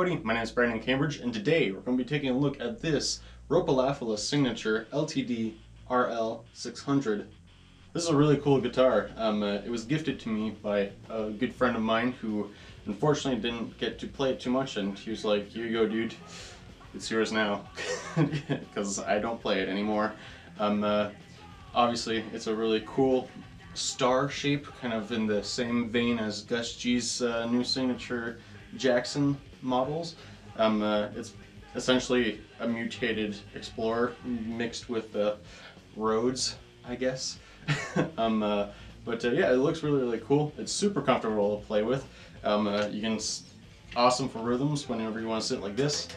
everybody, my name is Brandon Cambridge, and today we're going to be taking a look at this Signature LTD RL-600. This is a really cool guitar. It was gifted to me by a good friend of mine who unfortunately didn't get to play it too much, and he was like, "Here you go, dude, it's yours now," because I don't play it anymore. Obviously, it's a really cool star shape, kind of in the same vein as Gus G's new Signature Jackson models. It's essentially a mutated Explorer mixed with Rhodes, I guess. But yeah, it looks really cool. It's super comfortable to play with. Awesome for rhythms whenever you want to sit like this,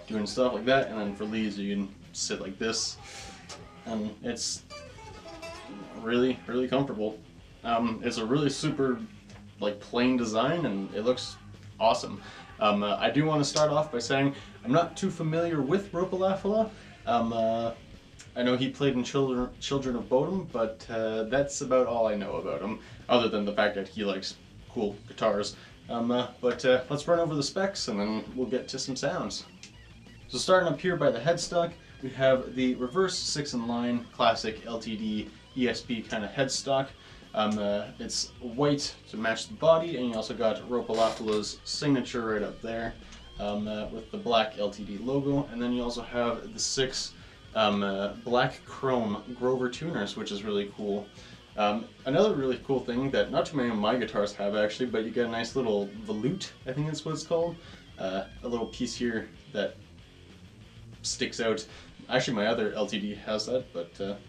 doing stuff like that, and then for leads you can sit like this, and it's really comfortable. It's a really super plain design, and it looks awesome. I do want to start off by saying I'm not too familiar with Ropalafala. I know he played in Children of Bodom, but that's about all I know about him, other than the fact that he likes cool guitars. Let's run over the specs and then we'll get to some sounds. So starting up here by the headstock, we have the reverse 6-in-line classic LTD ESP kind of headstock. It's white to match the body, and you also got Ropalafala's signature right up there with the black LTD logo, and then you also have the 6 black chrome Grover tuners, which is really cool. Another really cool thing that not too many of my guitars have actually, but you get a nice little volute, I think that's what it's called. A little piece here that sticks out. Actually, my other LTD has that, but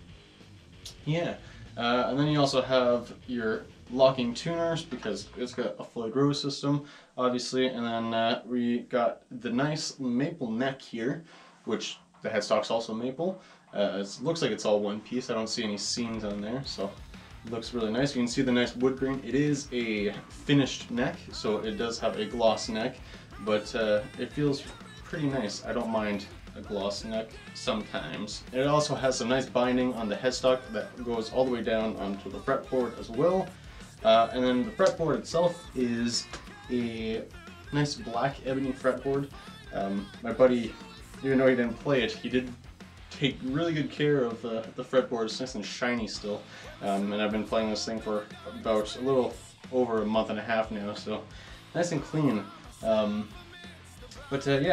yeah. And then you also have your locking tuners, because it's got a Floyd Rose system, obviously, and then we got the nice maple neck here, which the headstock's also maple. It looks like it's all one piece. I don't see any seams on there, so it looks really nice. You can see the nice wood grain. It is a finished neck, so it does have a gloss neck, but it feels pretty nice. I don't mind a gloss neck sometimes. It also has some nice binding on the headstock that goes all the way down onto the fretboard as well. And then the fretboard itself is a nice black ebony fretboard. My buddy, even though he didn't play it, he did take really good care of the fretboard. It's nice and shiny still. And I've been playing this thing for about a little over a month and a half now, so nice and clean. Yeah,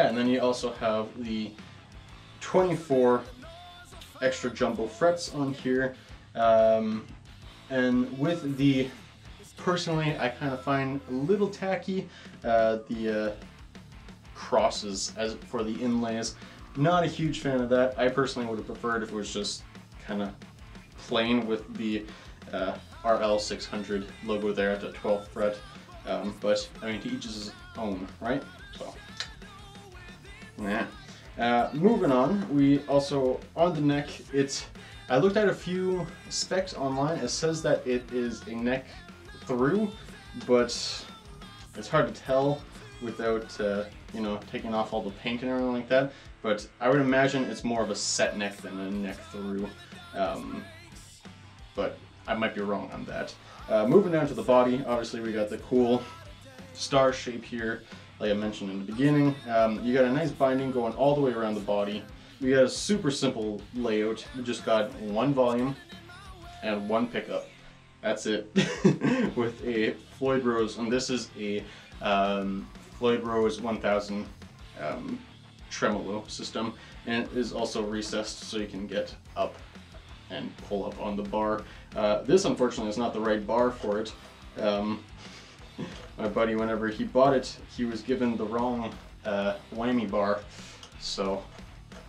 and then you also have the 24 extra jumbo frets on here, and with the, personally I kind of find a little tacky the crosses as for the inlays. Not a huge fan of that. I personally would have preferred if it was just kind of plain with the RL-600 logo there at the 12th fret, but I mean, to each his own, right? So yeah. Moving on, we also, on the neck, I looked at a few specs online. It says that it is a neck through, but it's hard to tell without, you know, taking off all the paint and everything like that. But I would imagine it's more of a set neck than a neck through, but I might be wrong on that. Moving down to the body, obviously we got the cool star shape here. Like I mentioned in the beginning, you got a nice binding going all the way around the body. We got a super simple layout. We just got one volume and one pickup. That's it. With a Floyd Rose, and this is a Floyd Rose 1000 tremolo system, and it is also recessed so you can get up and pull up on the bar. This unfortunately is not the right bar for it. My buddy, whenever he bought it, he was given the wrong whammy bar, so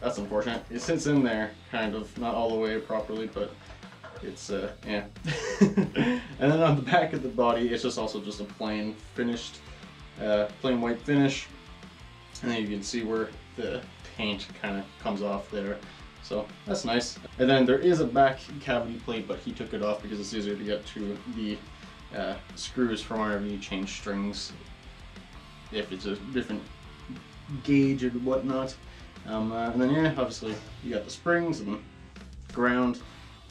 that's unfortunate. It sits in there, kind of, not all the way properly, but it's, yeah. And then on the back of the body, it's just also just a plain finished, plain white finish, and then you can see where the paint kind of comes off there. So that's nice. And then there is a back cavity plate, but he took it off because it's easier to get to the screws for whenever you change strings, if it's a different gauge and whatnot. And then yeah, obviously you got the springs and ground.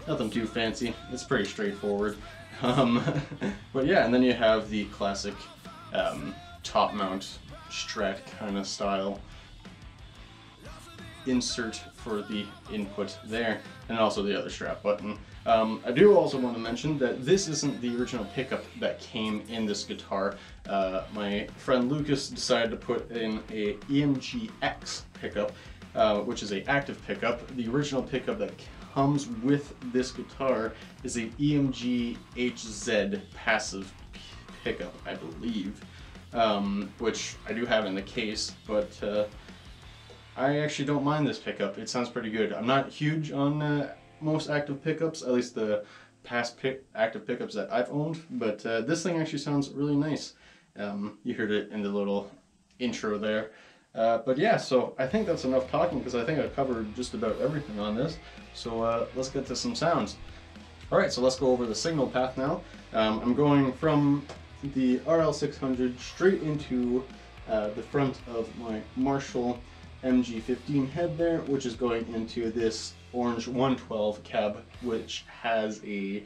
Nothing too fancy. It's pretty straightforward. But yeah, and then you have the classic top mount Strat kind of style insert for the input there, and also the other strap button. I do also want to mention that this isn't the original pickup that came in this guitar. My friend Lucas decided to put in a EMG-X pickup, which is an active pickup. The original pickup that comes with this guitar is a EMG-HZ passive pickup, I believe, which I do have in the case, but I actually don't mind this pickup. It sounds pretty good. I'm not huge on most active pickups, at least the past active pickups that I've owned, but this thing actually sounds really nice. You heard it in the little intro there. But yeah, so I think that's enough talking because I think I covered just about everything on this. So let's get to some sounds. Alright, so let's go over the signal path now. I'm going from the RL-600 straight into the front of my Marshall MG15 head there, which is going into this orange 112 cab, which has a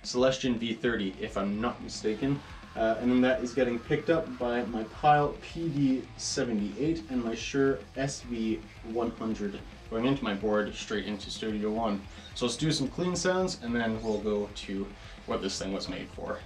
Celestion V30, if I'm not mistaken. And then that is getting picked up by my Pyle PD78 and my Shure SV100 going into my board straight into Studio One. So let's do some clean sounds and then we'll go to what this thing was made for.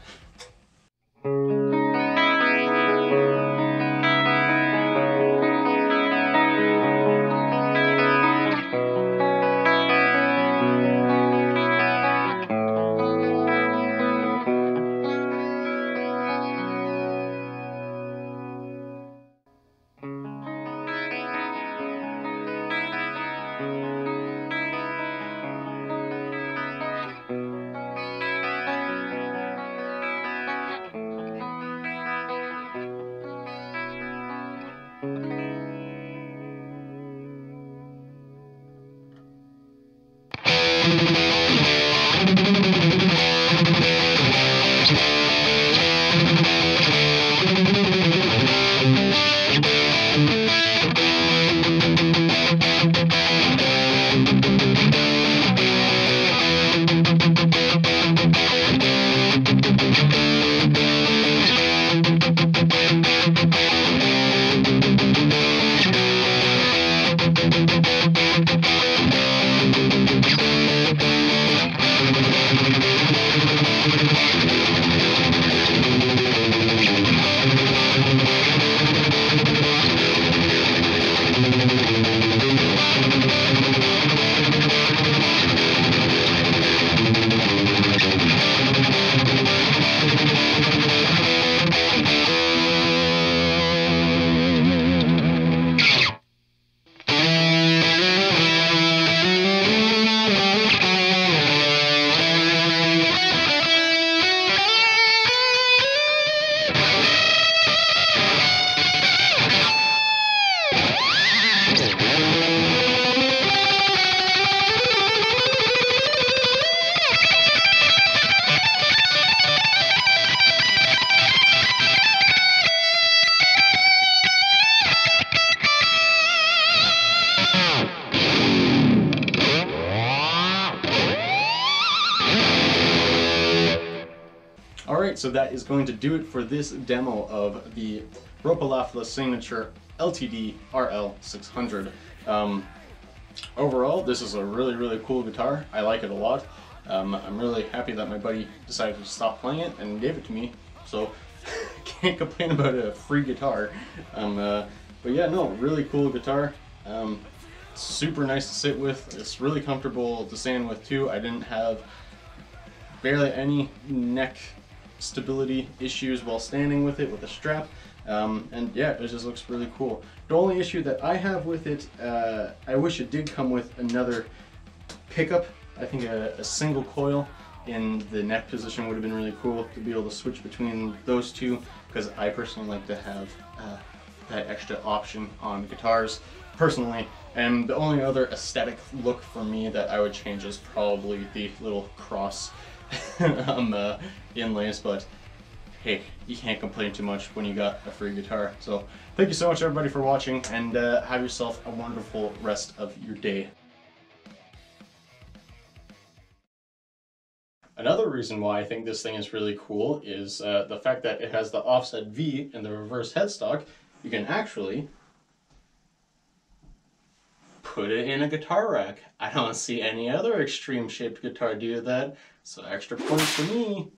Alright, so that is going to do it for this demo of the Ropalafla Signature LTD RL-600. Overall, this is a really cool guitar. I like it a lot. I'm really happy that my buddy decided to stop playing it and gave it to me, so can't complain about a free guitar. But yeah, no, really cool guitar. Super nice to sit with. It's really comfortable to stand with too. I didn't have barely any neck stability issues while standing with it with a strap, and yeah, it just looks really cool. The only issue that I have with it, I wish it did come with another pickup. I think a single coil in the neck position would have been really cool to be able to switch between those two, because I personally like to have that extra option on guitars personally. And the only other aesthetic look for me that I would change is probably the little cross inlays, but hey, you can't complain too much when you got a free guitar. So thank you so much everybody for watching, and have yourself a wonderful rest of your day. Another reason why I think this thing is really cool is the fact that it has the offset V in the reverse headstock. you can actually put it in a guitar rack. I don't see any other extreme shaped guitar do that, so extra points for me.